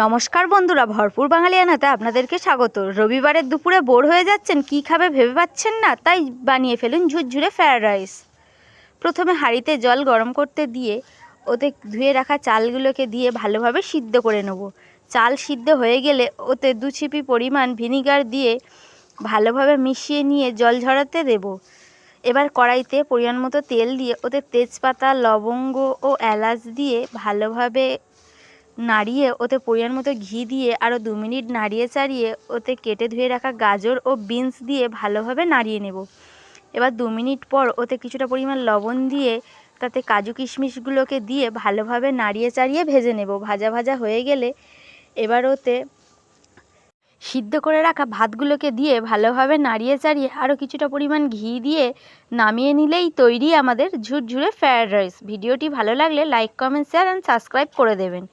নমস্কার বন্ধুরা, ভরপুর বাঙালিয়ানাতে আপনাদেরকে স্বাগত। রবিবারের দুপুরে বোর হয়ে যাচ্ছেন, কি খাবে ভেবে পাচ্ছেন না, তাই বানিয়ে ফেলুন ঝুরঝুরে ফ্রায়েড রাইস। প্রথমে হাঁড়িতে জল গরম করতে দিয়ে ওতে ধুয়ে রাখা চালগুলোকে দিয়ে ভালোভাবে সিদ্ধ করে নেব। চাল সিদ্ধ হয়ে গেলে ওতে 2 ছিপি পরিমাণ ভিনিগার দিয়ে ভালোভাবে মিশিয়ে নিয়ে জল ঝরাতে দেব। এবার কড়াইতে পরিমাণ মতো তেল দিয়ে ওতে তেজপাতা, লবঙ্গ ও এলাচ দিয়ে ভালোভাবে নাড়িয়ে ওতে পরিমাণ মতো ঘি দিয়ে আরও 2 মিনিট নাড়িয়ে চাড়িয়ে ওতে কেটে ধুয়ে রাখা গাজর ও বিনস দিয়ে ভালোভাবে নাড়িয়ে নেব। এবার 2 মিনিট পর ওতে কিছুটা পরিমাণ লবণ দিয়ে তাতে কাজু কিশমিশগুলোকে দিয়ে ভালোভাবে নাড়িয়ে চাড়িয়ে ভেজে নেব। ভাজা ভাজা হয়ে গেলে এবার ওতে সিদ্ধ করে রাখা ভাতগুলোকে দিয়ে ভালোভাবে নাড়িয়ে চাড়িয়ে আরও কিছুটা পরিমাণ ঘি দিয়ে নামিয়ে নিলেই তৈরি আমাদের ঝুরঝুরে ফ্রায়েড রাইস। ভিডিওটি ভালো লাগলে like, comment, share and subscribe করে দেবেন।